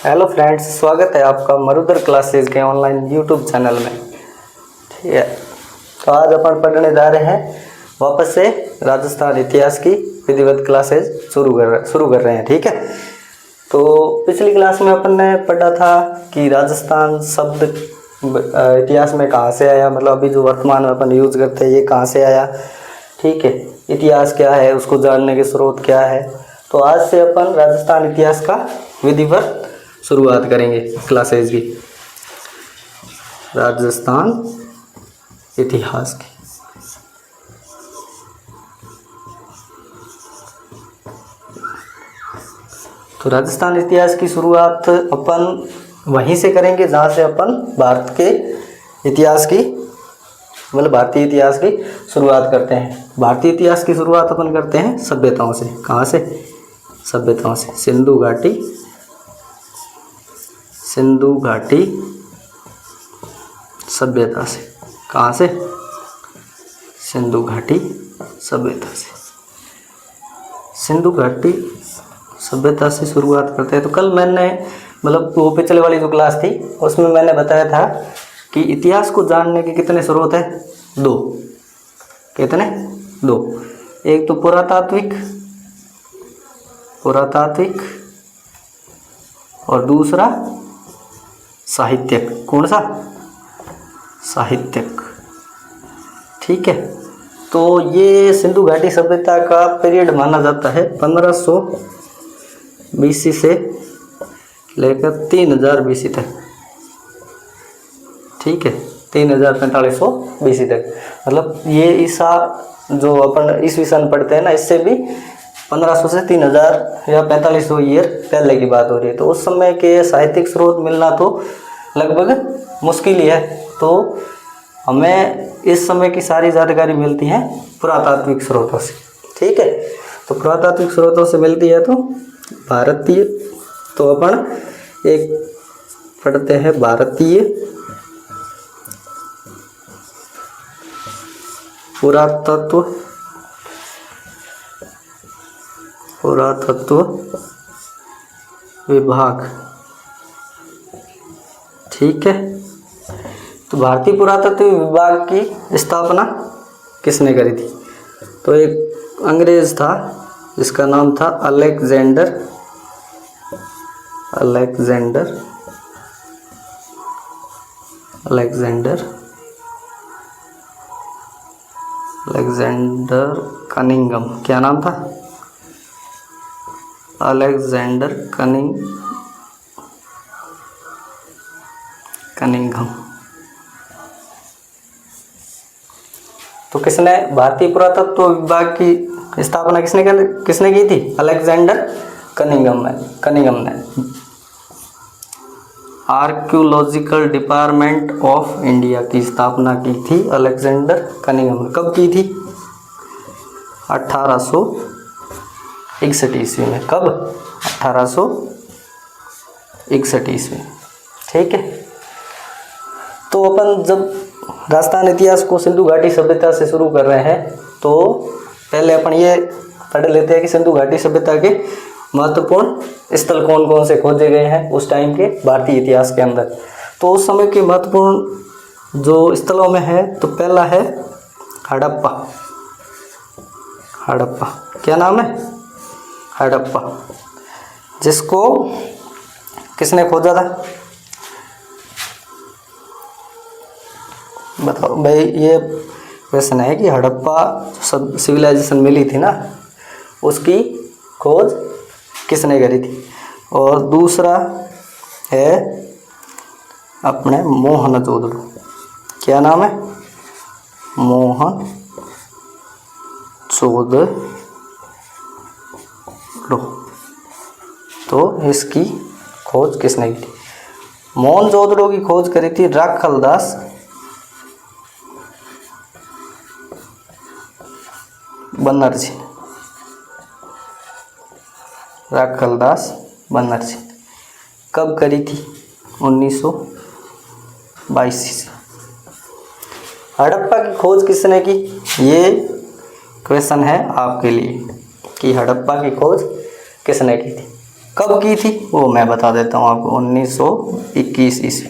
Hello friends, स्वागत है आपका मरुधर क्लासेज के ऑनलाइन यूट्यूब चैनल में। ठीक है, तो आज अपन पढ़ने जा रहे हैं वापस से राजस्थान इतिहास की विधिवत क्लासेज शुरू कर रहे हैं। ठीक है, तो पिछली क्लास में अपन ने पढ़ा था कि राजस्थान शब्द इतिहास में कहाँ से आया, मतलब अभी जो वर्तमान में अपन यूज करते हैं ये कहाँ से आया। ठीक है, इतिहास क्या है, उसको जानने के स्रोत क्या है। तो आज से अपन राजस्थान इतिहास का विधिवत शुरुआत करेंगे क्लासेज की, राजस्थान इतिहास की। तो राजस्थान इतिहास की शुरुआत अपन वहीं से करेंगे जहाँ से अपन भारत के इतिहास की, मतलब भारतीय इतिहास की शुरुआत करते हैं। भारतीय इतिहास की शुरुआत अपन करते हैं सभ्यताओं से। कहाँ से? सभ्यताओं से। सिंधु घाटी सभ्यता से। कहाँ से? सिंधु घाटी सभ्यता से। सिंधु घाटी सभ्यता से शुरुआत करते हैं। तो कल मैंने, मतलब वो पिछले वाली जो क्लास थी उसमें मैंने बताया था कि इतिहास को जानने के कितने स्रोत हैं? दो। कितने? दो। एक तो पुरातात्विक और दूसरा साहित्यक। कौन सा? साहित्यक। ठीक है, तो ये सिंधु घाटी सभ्यता का पीरियड माना जाता है 1500 BC से लेकर 3000 BC तक। ठीक है, 3450 BC तक। मतलब ये ईसा जो अपन ईस्वी सन पढ़ते हैं ना, इससे भी 1500 से 3000 या 4500 ईयर पहले की बात हो रही है। तो उस समय के साहित्यिक स्रोत मिलना तो लगभग मुश्किल ही है। तो हमें इस समय की सारी जानकारी मिलती है पुरातात्विक स्रोतों से। ठीक है, तो पुरातात्विक स्रोतों से मिलती है तो भारतीय, तो अपन एक पढ़ते हैं भारतीय पुरातत्व विभाग। ठीक है, तो भारतीय पुरातत्व विभाग की स्थापना किसने करी थी? तो एक अंग्रेज था जिसका नाम था अलेक्जेंडर कनिंघम। क्या नाम था? Alexander Cunningham. तो किसने भारतीय पुरातत्व विभाग की स्थापना किसने की थी? अलेक्जेंडर कनिंघम ने। आर्कियोलॉजिकल डिपार्टमेंट ऑफ इंडिया की स्थापना की थी अलेक्जेंडर कनिंघम ने। कब की थी? 1861 ईस्वी में। कब? 1861 ईस्वी। ठीक है, तो अपन जब राजस्थान इतिहास को सिंधु घाटी सभ्यता से शुरू कर रहे हैं तो पहले अपन ये पढ़ लेते हैं कि सिंधु घाटी सभ्यता के महत्वपूर्ण स्थल कौन कौन से खोजे गए हैं उस टाइम के भारतीय इतिहास के अंदर। तो उस समय के महत्वपूर्ण जो स्थलों में है, तो पहला है हड़प्पा। क्या नाम है? हड़प्पा, जिसको किसने खोजा था? बताओ भाई। ये क्वेश्चन है कि हड़प्पा सब सिविलाइजेशन मिली थी ना, उसकी खोज किसने करी थी? और दूसरा है अपने मोहनजोदड़ो। क्या नाम है? मोहनजोदड़ो। तो इसकी खोज किसने की थी? मोहनजोदड़ो की खोज करी थी राखालदास बनर्जी। कब करी थी? 1922 से। हड़प्पा की खोज किसने की? ये क्वेश्चन है आपके लिए कि हड़प्पा की खोज किसने की थी, कब की थी वो मैं बता देता हूँ आपको, 1921 ईस्वी।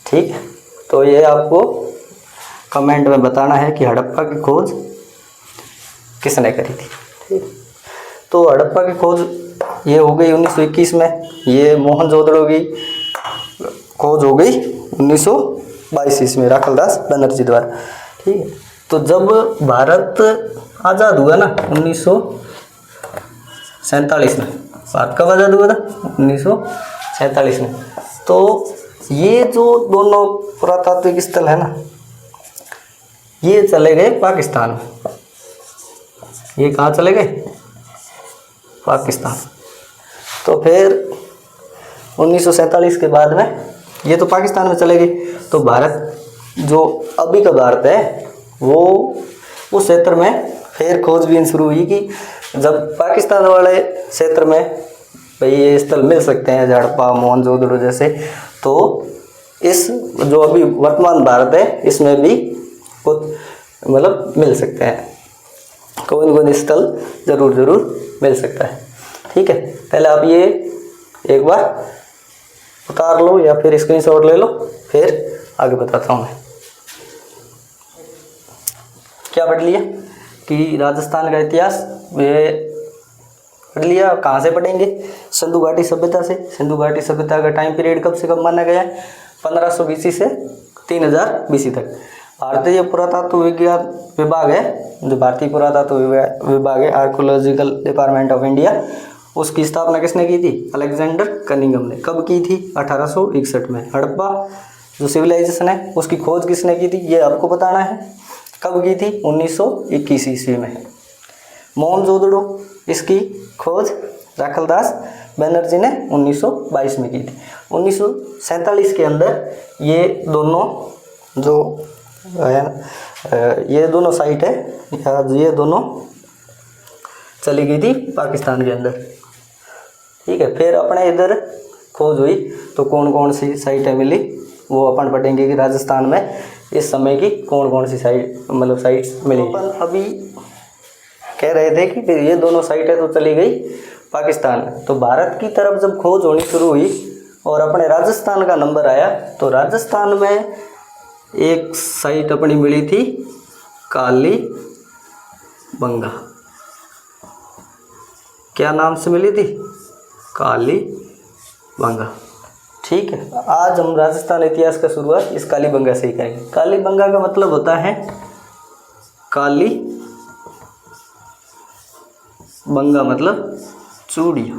ठीक है, तो ये आपको कमेंट में बताना है कि हड़प्पा की खोज किसने करी थी। ठीक, तो हड़प्पा की खोज ये हो गई 1921 में। ये मोहनजोदड़ो की खोज हो गई 1922 ईस्वी में राखलदास बनर्जी द्वारा। ठीक है, तो जब भारत आज़ाद हुआ ना 1947 में, भारत कब आज़ाद हुआ था 1947 में, तो ये जो दोनों पुरातात्विक स्थल है ना, ये चले गए पाकिस्तान में। ये कहाँ चले गए? पाकिस्तान। तो फिर 1947 के बाद में ये तो पाकिस्तान में चले गए, तो भारत जो अभी का भारत है वो उस क्षेत्र में फिर खोजबीन शुरू हुई कि जब पाकिस्तान वाले क्षेत्र में भाई ये स्थल मिल सकते हैं हड़प्पा मोहनजोदड़ो जैसे, तो इस जो अभी वर्तमान भारत है इसमें भी कुछ मतलब मिल सकते हैं, कौन स्थल ज़रूर मिल सकता है। ठीक है, पहले आप ये एक बार उतार लो या फिर स्क्रीनशॉट ले लो, फिर आगे बताता हूँ मैं। क्या पढ़ लिया कि राजस्थान का इतिहास ये पढ़ लिया। कहाँ से पढ़ेंगे? सिंधु घाटी सभ्यता से। सिंधु घाटी सभ्यता का टाइम पीरियड कब से कब माना गया है? 1500 BC से 3000 BC तक। भारतीय पुरातत्व विज्ञान विभाग है, जो भारतीय पुरातत्व विभाग है, आर्कोलॉजिकल डिपार्टमेंट ऑफ इंडिया, उसकी स्थापना किसने की थी? अलेक्जेंडर कनिंघम ने। कब की थी? 1861 में। हड़प्पा जो सिविलाइजेशन है उसकी खोज किसने की थी ये आपको बताना है। कब की थी? 1921 ईस्वी में। मोहनजोदड़ो इसकी खोज राखलदास बनर्जी ने 1922 में की थी। 1947 के अंदर ये दोनों जो ये दोनों साइट है या ये दोनों चली गई थी पाकिस्तान के अंदर। ठीक है, फिर अपने इधर खोज हुई तो कौन कौन सी साइटें मिली वो अपन पढ़ेंगे कि राजस्थान में इस समय की कौन कौन सी साइट मतलब साइट्स मिली। अपन अभी कह रहे थे कि ये दोनों साइटें तो चली गई पाकिस्तान में, तो भारत की तरफ जब खोज होनी शुरू हुई और अपने राजस्थान का नंबर आया तो राजस्थान में एक साइट अपनी मिली थी काली बंगा। क्या नाम से मिली थी? काली बंगा। ठीक है, आज हम राजस्थान इतिहास का शुरुआत इस काली बंगा से ही करेंगे। काली बंगा का मतलब होता है काली बंगा मतलब चूड़ियाँ,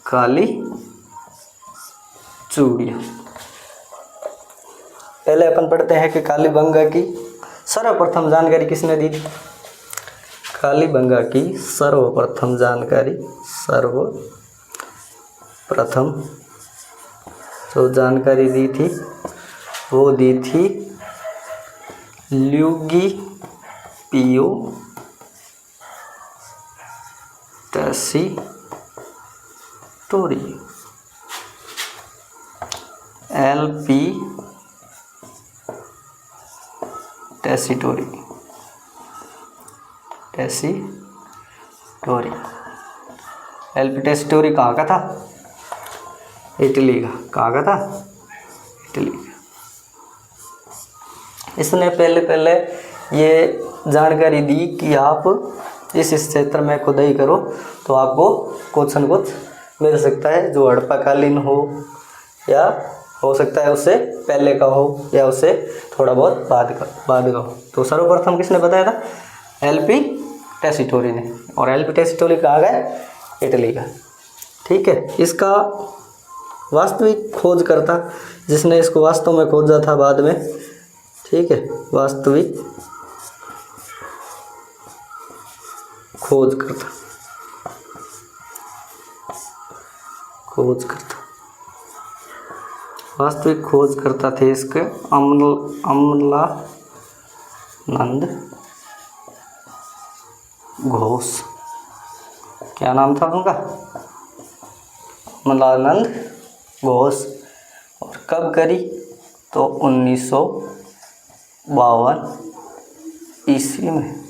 काली चूड़ियाँ। पहले अपन पढ़ते हैं कि काली बंगा की सर्वप्रथम जानकारी किसने दी थी। काली बंगा की सर्वप्रथम जानकारी, सर्वप्रथम जो जानकारी दी थी वो दी थी ल्यूगी पियो टेसीटोरी, LP टेसीटोरी। LP टेसीटोरी कहाँ का था? इटली का। कहाँ का था? इटली का। इसने पहले ये जानकारी दी कि आप इस क्षेत्र में खुदाई करो तो आपको कुछ न कुछ मिल सकता है, जो हड़प्पाकालीन हो या हो सकता है उससे पहले का हो या उससे थोड़ा बहुत बाद का हो। तो सर्वप्रथम किसने बताया था? LP टेसीटोरी ने। और LP टेसीटोरी कहाँ गए? इटली का। ठीक है, इसका वास्तविक खोजकर्ता जिसने इसको वास्तव में खोजा था बाद में, ठीक है, वास्तविक खोजकर्ता वास्तविक खोजकर्ता थे इसके अमलानंद घोष। क्या नाम था उनका? अमलानंद घोष। और कब करी? तो 1952 ईस्वी में।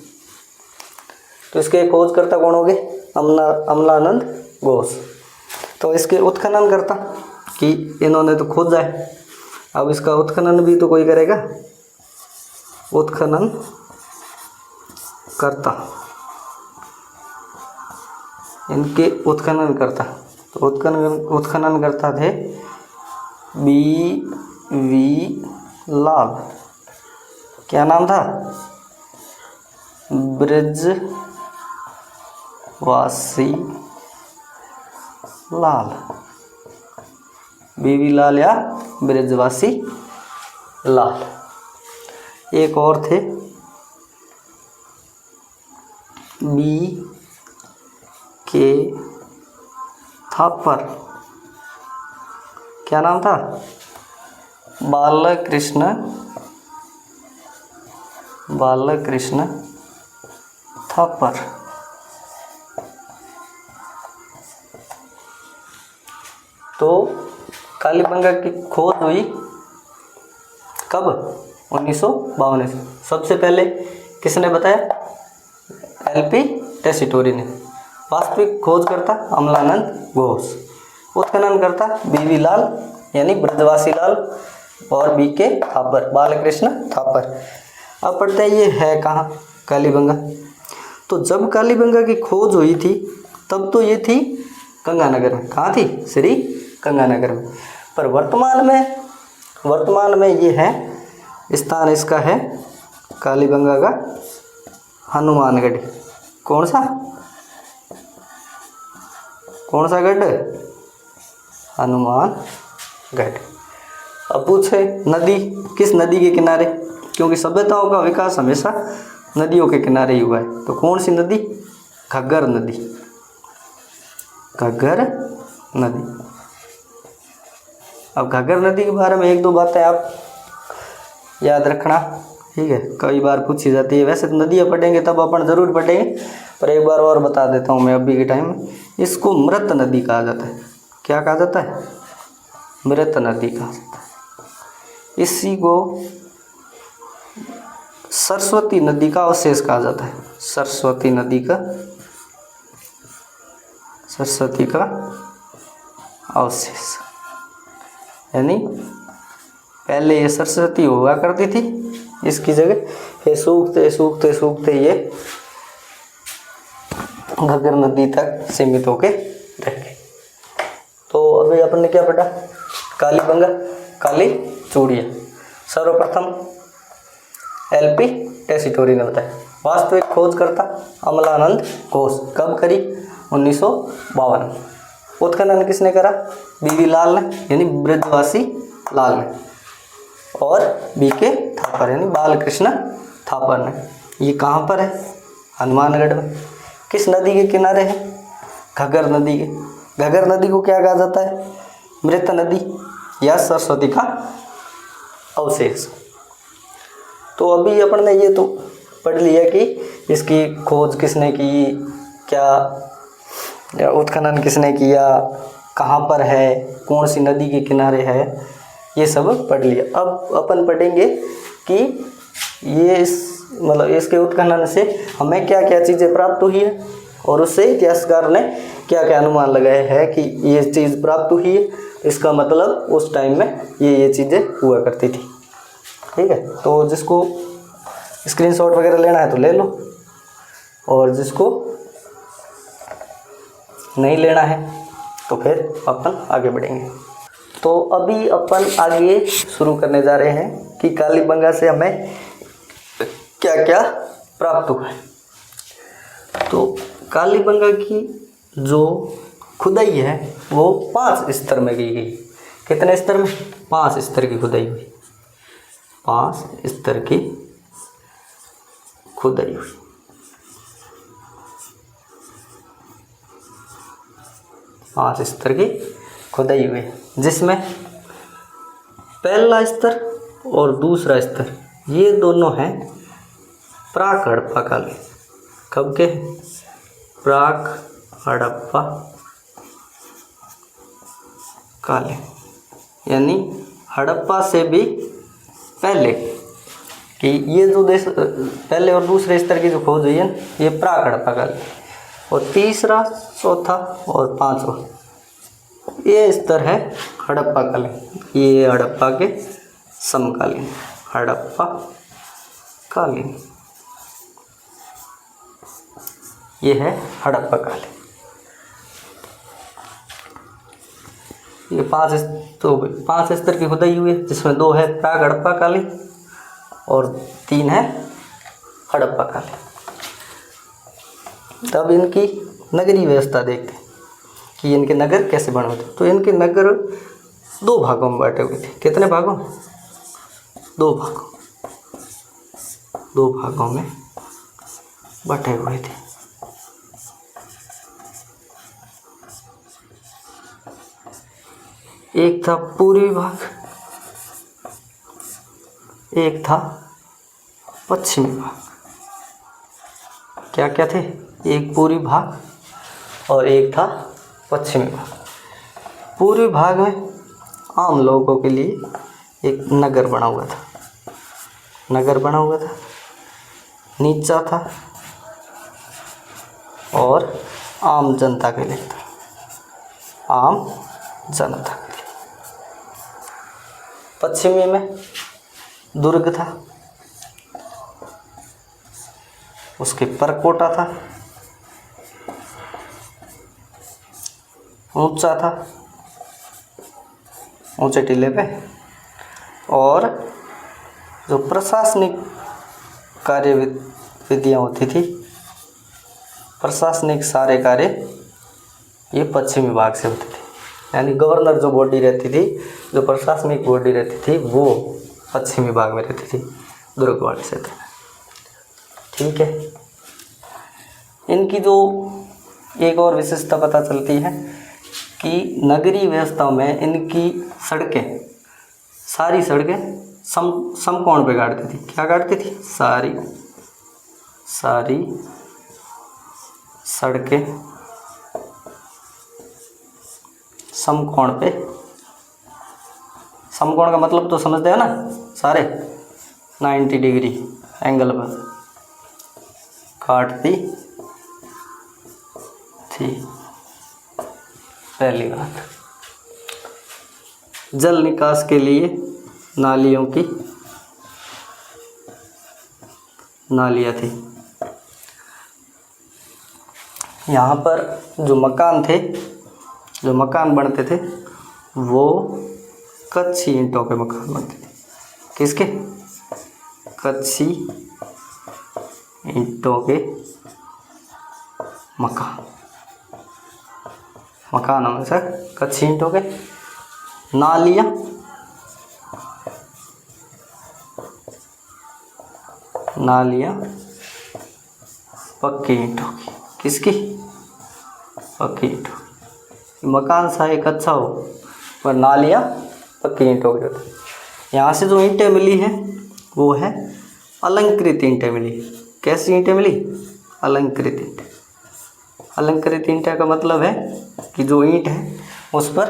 तो इसके खोजकर्ता कौन हो गए? अमलानंद घोष। तो इसके उत्खनन करता कि इन्होंने तो खोजा है, अब इसका उत्खनन भी तो कोई करेगा, उत्खनन करता, इनके उत्खनन करता। तो उत्खनन करता थे B.V. लाल, क्या नाम था, ब्रजवासी लाल, B.V. लाल या ब्रजवासी लाल। एक और थे B.K. थापर, क्या नाम था, बालकृष्ण थापर। तो कालीबंगा की खोज हुई कब, 1952 से। सबसे पहले किसने बताया, LP टेसीटोरी ने। वास्तविक खोज करता अमलानंद घोष, उत्खनन करता B.V. लाल यानी ब्रजवासी लाल और B.K. थापर, बालकृष्ण थापर। अब पढ़ते हैं ये है कहाँ, कालीबंगा। तो जब कालीबंगा की खोज हुई थी तब तो ये थी गंगानगर में। कहाँ थी, श्री गंगानगर में। पर वर्तमान में ये है स्थान, इसका है कालीबंगा का हनुमानगढ़। कौन सा गढ़, हनुमानगढ़। अब पूछे नदी, किस नदी के किनारे, क्योंकि सभ्यताओं का विकास हमेशा नदियों के किनारे ही हुआ है। तो कौन सी नदी, घग्गर नदी, घग्गर नदी। अब घग्गर नदी के बारे में एक दो बातें आप याद रखना, ठीक है, कई बार पूछी जाती है। वैसे तो नदियाँ पढ़ेंगे तब अपन ज़रूर पढ़ेंगे, पर एक बार और बता देता हूँ मैं अभी के टाइम में। इसको मृत नदी कहा जाता है। क्या कहा जाता है, मृत नदी कहा जाता है। इसी को सरस्वती नदी का अवशेष कहा जाता है, सरस्वती का अवशेष। यानी पहले ये सरस्वती हुआ करती थी, इसकी जगह फिर सूखते ये घग्गर नदी तक सीमित होके रह गई। तो अभी अपन ने क्या पढ़ा, कालीबंगा, काली चूड़िया। सर्वप्रथम LP टेसीटोरी ने बताया। वास्तविक खोज करता अमलानंद घोष, कब करी, 1952। उत्खनन किसने करा, B.V. लाल ने यानी ब्रजवासी लाल ने, और B.K. थापर यानी बालकृष्ण थापर ने। ये कहाँ पर है, हनुमानगढ़ में। किस नदी के किनारे है, घग्गर नदी के। घग्गर नदी को क्या कहा जाता है, मृत नदी या सरस्वती का अवशेष। तो अभी अपन ने ये तो पढ़ लिया कि इसकी खोज किसने की, क्या उत्खनन किसने किया, कहाँ पर है, कौन सी नदी के किनारे है, ये सब पढ़ लिया। अब अपन पढ़ेंगे कि ये इसके उत्खनन से हमें क्या क्या चीज़ें प्राप्त हुई है, और उससे इतिहासकार ने क्या क्या अनुमान लगाए हैं कि ये चीज़ प्राप्त हुई है, इसका मतलब उस टाइम में ये चीज़ें हुआ करती थी। ठीक है, तो जिसको स्क्रीनशॉट वगैरह लेना है तो ले लो, और जिसको नहीं लेना है तो फिर अपन आगे बढ़ेंगे। तो अभी अपन आगे शुरू करने जा रहे हैं कि कालीबंगा से हमें क्या क्या प्राप्त हुआ है। तो कालीबंगा की जो खुदाई है वो 5 स्तर में की गई। कितने स्तर में, 5 स्तर की खुदाई हुई, 5 स्तर की खुदाई हुई। 5 स्तर की खुदाई हुई, जिसमें पहला स्तर और दूसरा स्तर ये दोनों हैं प्राक हड़प्पा काल के। कब के, प्राक हड़प्पा काले, यानी हड़प्पा से भी पहले कि ये जो देश पहले और दूसरे स्तर की जो खोज हुई है ये प्राक हड़प्पा काल, और तीसरा, चौथा और पांचवा ये स्तर है हड़प्पा कालीन। ये हड़प्पा के समकालीन, हड़प्पा कालीन, ये है हड़प्पा कालीन। ये पांच स्तर की खुदाई हुई है, जिसमें 2 है प्राग हड़प्पा कालीन और 3 है हड़प्पा कालीन। तब इनकी नगरीय व्यवस्था देखते हैं कि इनके नगर कैसे बने होते। तो इनके नगर 2 भागों में बांटे हुए थे। कितने भागों? 2 भागों में बटे हुए थे। एक था पूर्वी भाग, एक था पश्चिमी भाग। क्या क्या थे? एक पूर्वी भाग और एक था पश्चिमी भाग। पूर्वी भाग में आम लोगों के लिए एक नगर बना हुआ था, नीचा था और आम जनता के लिए था, आम जनता के लिए। पश्चिमी में दुर्ग था, उसके परकोटा था, ऊंचा था, ऊंचे टीले पे, और जो प्रशासनिक कार्य विधियाँ होती थी, प्रशासनिक सारे कार्य ये पश्चिमी भाग से होते थे। यानी गवर्नर जो बॉडी रहती थी, जो प्रशासनिक बॉडी रहती थी, वो पश्चिमी भाग में रहती थी, दुर्ग वाले क्षेत्र में। ठीक है। इनकी जो एक और विशेषता पता चलती है कि नगरीय व्यवस्था में इनकी सड़कें, सारी सड़कें समकोण पे काटती थी। क्या काटती थी? सारी सड़कें समकोण पे, समकोण का मतलब तो समझते हैं ना, सारे 90 डिग्री एंगल पर काटती थी। पहली बात, जल निकास के लिए नालियों की नालियाँ थी। यहाँ पर जो मकान बनते थे वो कच्ची ईंटों के मकान बनते थे। किसके? कच्ची ईंटों के मकान होंगे सर, कच्ची ईंटों के। नालियाँ पक्की ईंटों की। किसकी? पक्की ईंटों। मकान चाहे कच्चा हो पर नालियाँ पक्की ईंटों की होती। यहाँ से जो ईंटें मिली हैं वो है अलंकृत ईंटें मिली। कैसी ईंटें मिली? अलंकृत ईंटें। अलंकृत ईंटें का मतलब है कि जो ईंट है उस पर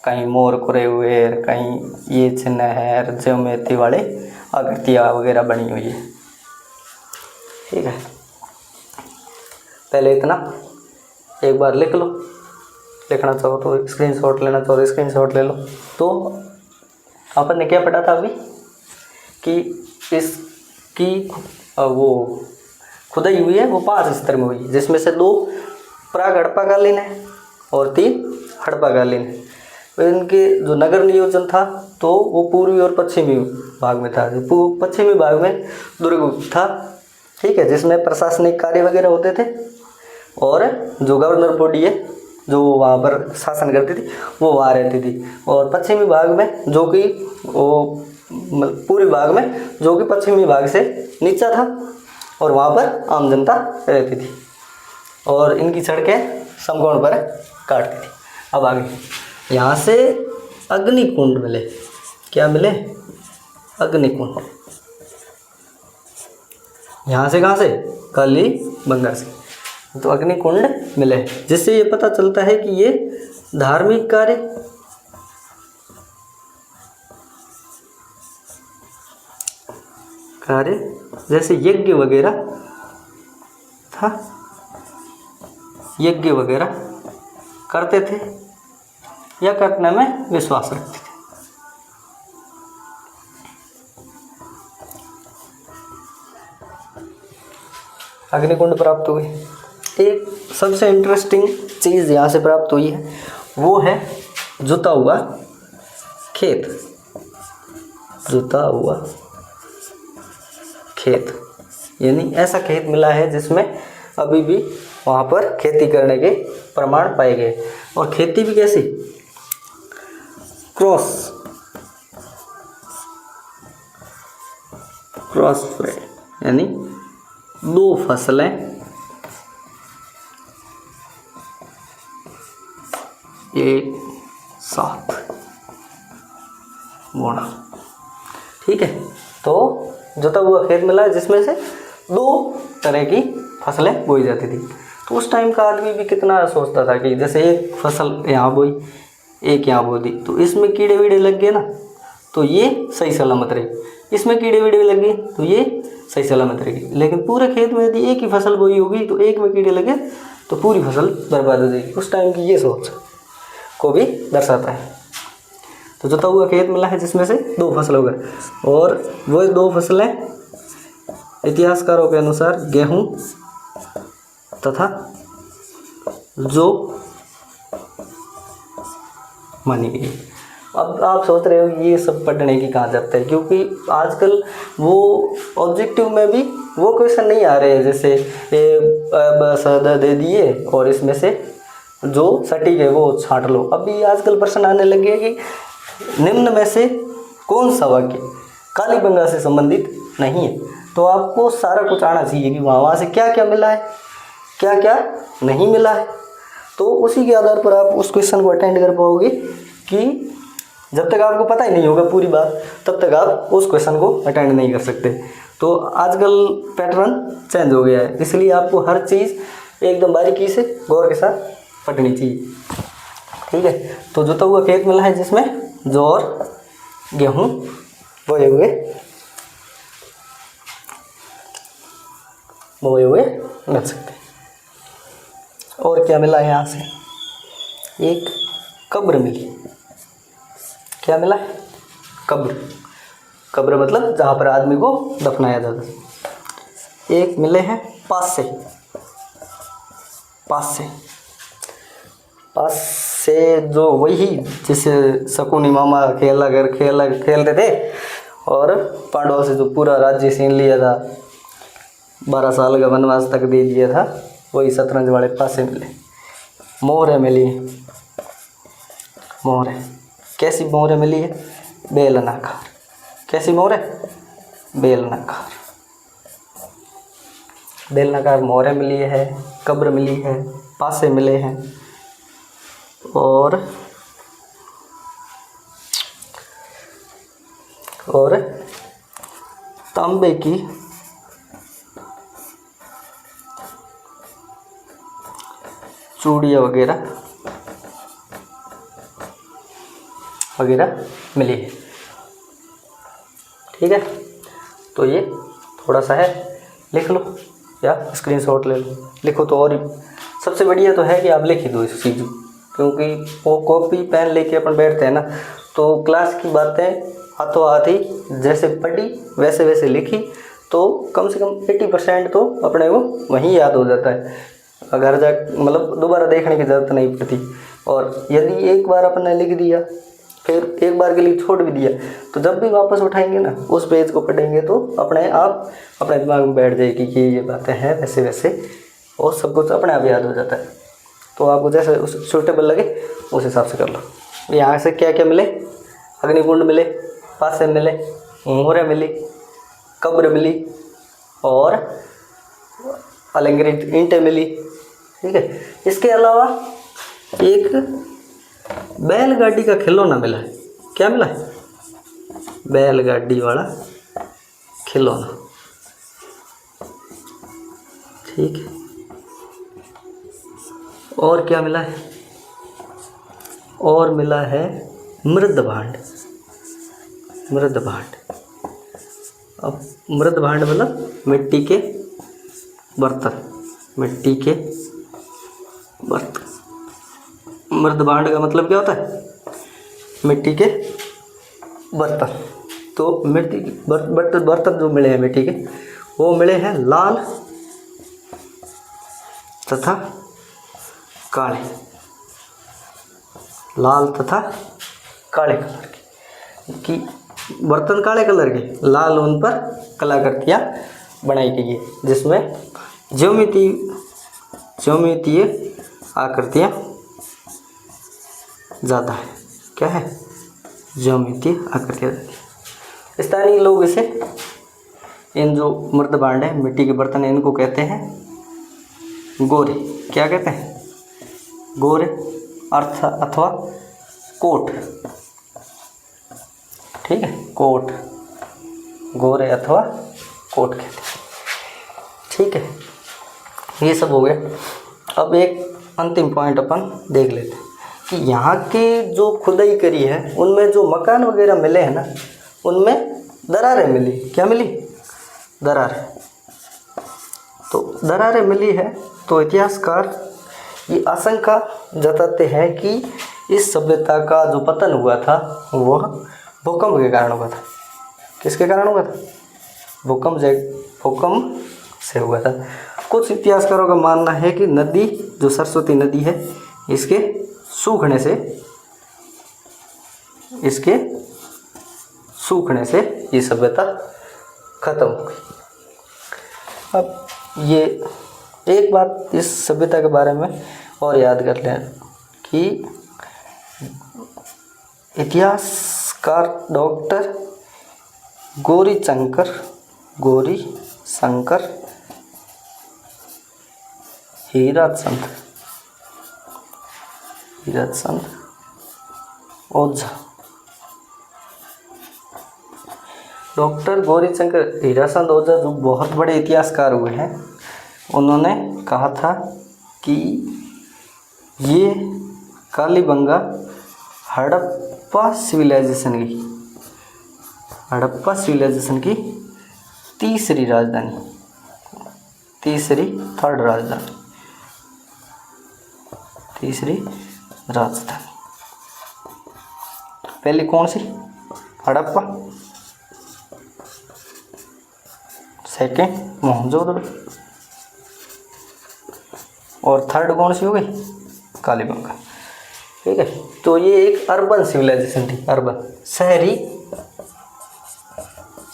कहीं मोर कुरे हुए, कहीं ये चिन्ह है, ज्योमेट्री वाले आकृतियाँ वगैरह बनी हुई है। ठीक है। पहले इतना एक बार लिख लो, लिखना चाहो तो स्क्रीनशॉट लेना चाहो तो स्क्रीनशॉट ले लो। तो अपन ने क्या पढ़ा था अभी कि इसकी वो खुदाई हुई है वो 5 स्तर में हुई है, जिसमें से 2 प्राग हड़प्पाकालीन है और 3 हड़प्पाकालीन है। तो इनके जो नगर नियोजन था तो वो पूर्वी और पश्चिमी भाग में था। पश्चिमी भाग में दुर्ग था, ठीक है, जिसमें प्रशासनिक कार्य वगैरह होते थे, और जो गवर्नर बॉडी है जो वहाँ पर शासन करती थी वो वहाँ रहती थी। और पश्चिमी भाग में जो कि वो पूर्वी भाग में जो कि पश्चिमी भाग से नीचा था और वहाँ पर आम जनता रहती थी, और इनकी सड़कें समकोण पर काटती थी। अब आगे यहाँ से अग्निकुंड मिले। क्या मिले? अग्निकुंड। यहाँ से कहाँ से? कालीबंगा से। तो अग्निकुंड मिले, जिससे ये पता चलता है कि ये धार्मिक कार्य जैसे यज्ञ वगैरह था, यज्ञ वगैरह करते थे या करने में विश्वास रखते थे। अग्निकुंड प्राप्त हुए। एक सबसे इंटरेस्टिंग चीज़ यहाँ से प्राप्त हुई है, वो है जुता हुआ खेत। जुता हुआ खेत यानी ऐसा खेत मिला है जिसमें अभी भी वहाँ पर खेती करने के प्रमाण पाए गए। और खेती भी कैसी, क्रॉस ब्रेड यानी दो फसलें एक साथ बोना। ठीक है, तो जोता हुआ खेत मिला है जिसमें से दो तरह की फसलें बोई जाती थी। तो उस टाइम का आदमी भी कितना सोचता था कि जैसे एक फसल यहाँ बोई, एक यहाँ बो दी, तो इसमें कीड़े वीड़े लग गए ना तो ये सही सलामत रही, इसमें कीड़े वीड़े लग गए तो ये सही सलामत रहेगी। लेकिन पूरे खेत में यदि एक ही फसल बोई होगी तो एक में कीड़े लगे तो पूरी फसल बर्बाद हो जाएगी। उस टाइम की ये सोच को भी दर्शाता है। तो जोता हुआ खेत मिला है जिसमें से दो फसल हो गए, और वो दो फसलें इतिहासकारों के अनुसार गेहूं तथा जौ मानी गई। अब आप सोच रहे हो ये सब पढ़ने की कहाँ जाता है, क्योंकि आजकल वो ऑब्जेक्टिव में भी वो क्वेश्चन नहीं आ रहे हैं जैसे दे दिए और इसमें से जो सटीक है वो छांट लो। अभी आजकल प्रश्न आने लगे कि निम्न में से कौन सा वाक्य कालीबंगा से संबंधित नहीं है। तो आपको सारा कुछ आना चाहिए कि वहाँ से क्या क्या मिला है, क्या क्या नहीं मिला है। तो उसी के आधार पर आप उस क्वेश्चन को अटेंड कर पाओगे कि जब तक आपको पता ही नहीं होगा पूरी बात तब तक आप उस क्वेश्चन को अटेंड नहीं कर सकते। तो आजकल पैटर्न चेंज हो गया है, इसलिए आपको हर चीज़ एकदम बारीकी से गौर के साथ पढ़नी चाहिए। ठीक है, तो जोता हुआ खेत मिला है जिसमें जौ और गेहूँ बोए हुए मिल सकते हैं। और क्या मिला है यहाँ से, एक कब्र मिली। क्या मिला है, कब्र। कब्र मतलब जहाँ पर आदमी को दफनाया जाता है। एक मिले हैं पासे। जो वही जिसे शकुनी मामा खेलते थे और पांडवों से जो पूरा राज्य छीन लिया था, 12 साल का वनवास तक दे दिया था, वही शतरंज वाले पासे मिले। मोहरें मिली, मोहरें कैसी मोहरें मिली है, बेलनाकार। कैसी मोहरें, बेलनाकार मोहरें मिली है, कब्र मिली है, पासे मिले हैं और तांबे की चूड़ियाँ वगैरह मिली है। ठीक है, तो ये थोड़ा सा है, लिख लो या स्क्रीनशॉट ले लो। लिखो तो और सबसे बढ़िया तो है कि आप लिख ही दो इस चीज़, क्योंकि वो कॉपी पेन लेके अपन बैठते हैं ना तो क्लास की बातें हाथों हाथ ही जैसे पढ़ी वैसे वैसे लिखी तो कम से कम 80% तो अपने को वहीं याद हो जाता है। घर जा मतलब दोबारा देखने की ज़रूरत नहीं पड़ती। और यदि एक बार अपने लिख दिया फिर एक बार के लिए छोड़ भी दिया तो जब भी वापस उठाएंगे ना उस पेज को पढ़ेंगे तो अपने आप अपने दिमाग में बैठ जाएगी कि ये बातें हैं वैसे वैसे, और सब कुछ अपने आप याद हो जाता है। तो आपको जैसे सूटेबल लगे उस हिसाब से कर लो। यहाँ से क्या क्या मिले, अग्निकुंड मिले, पासे मिले, मोहरें मिली, कब्र मिली और अलंकृत ईंटें मिली। ठीक है, इसके अलावा एक बैलगाड़ी का खिलौना मिला है। क्या मिला है, बैलगाड़ी वाला खिलौना। ठीक है, और क्या मिला है, और मिला है मृद भांड। अब मृद भांड मतलब मिट्टी के बर्तन, मिट्टी के बर्तन। मृदभांड का मतलब क्या होता है? मिट्टी के बर्तन। तो मिट्टी के बर्तन जो मिले हैं मिट्टी के, वो मिले हैं लाल तथा काले, लाल तथा काले कलर की बर्तन, काले कलर के, लाल उन पर कलाकृतियाँ बनाई गई है, जिसमें ज्योमितीय आकृतियाँ ज़्यादा है। क्या है? ज्योमितीय आकृतियाँ। स्थानीय लोग इसे, इन जो मृदभांड है, मिट्टी के बर्तन है, इनको कहते हैं गोरे। क्या कहते हैं? गोरे अर्थ अथवा कोट। ठीक है, कोट, गोरे अथवा कोट कहते हैं। ठीक है, ये सब हो गया। अब एक अंतिम पॉइंट अपन देख लेते हैं कि यहाँ के जो खुदाई करी है उनमें जो मकान वगैरह मिले हैं ना, उनमें दरारें मिली। क्या मिली? दरारें। तो दरारें मिली है तो इतिहासकार ये आशंका जताते हैं कि इस सभ्यता का जो पतन हुआ था वह भूकंप के कारण हुआ था। किसके कारण हुआ था? भूकंप से हुआ था। कुछ इतिहासकारों का मानना है कि नदी, जो सरस्वती नदी है, इसके सूखने से ये सभ्यता खत्म हो गई। अब ये एक बात इस सभ्यता के बारे में और याद कर लें कि इतिहासकार डॉक्टर गौरीशंकर हीराचंद ओझा, डॉक्टर गौरीशंकर हीराचंद ओझा जो बहुत बड़े इतिहासकार हुए हैं, उन्होंने कहा था कि ये कालीबंगा हड़प्पा सिविलाइजेशन की थर्ड राजधानी। पहली कौन सी? हड़प्पा, सेकेंड मोहनजोदड़ो, और थर्ड कौन सी हो गई? कालीबंगा। ठीक है, तो ये एक अर्बन सिविलाइजेशन थी, अर्बन, शहरी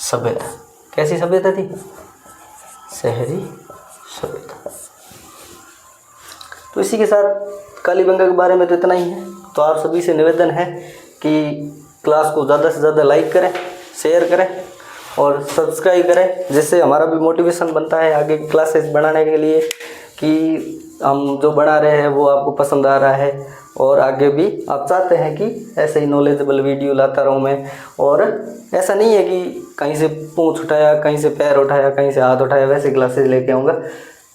सभ्यता। कैसी सभ्यता थी? शहरी सभ्यता। तो इसी के साथ कालीबंगा के बारे में तो इतना ही है। तो आप सभी से निवेदन है कि क्लास को ज़्यादा से ज़्यादा लाइक करें, शेयर करें और सब्सक्राइब करें, जिससे हमारा भी मोटिवेशन बनता है आगे क्लासेस बनाने के लिए कि हम जो बना रहे हैं वो आपको पसंद आ रहा है और आगे भी आप चाहते हैं कि ऐसे ही नॉलेजेबल वीडियो लाता रहूँ मैं। और ऐसा नहीं है कि कहीं से पूँछ उठाया, कहीं से पैर उठाया, कहीं से हाथ उठाया, वैसे क्लासेस लेके आऊँगा।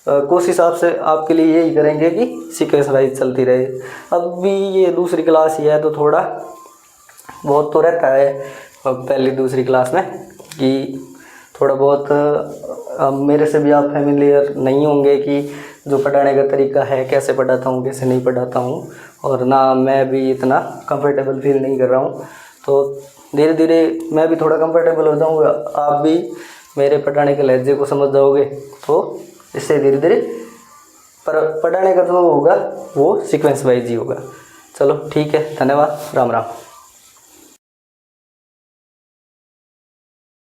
कोशिश आपसे आपके लिए यही करेंगे कि सीक्वेंस वाइज चलती रहे। अब भी ये दूसरी क्लास ही है तो थोड़ा बहुत तो रहता है पहली दूसरी क्लास में कि थोड़ा बहुत मेरे से भी आप फैमिलियर नहीं होंगे कि जो पढ़ाने का तरीका है, कैसे पढ़ाता हूँ, कैसे नहीं पढ़ाता हूँ, और ना मैं भी इतना कंफर्टेबल फील नहीं कर रहा हूँ। तो धीरे धीरे मैं भी थोड़ा कंफर्टेबल हो जाऊँगा, आप भी मेरे पढ़ाने के लहजे को समझ जाओगे, तो इससे धीरे धीरे पर पढ़ाने का जो होगा वो सीक्वेंस वाइज ही होगा। चलो ठीक है, धन्यवाद, राम राम।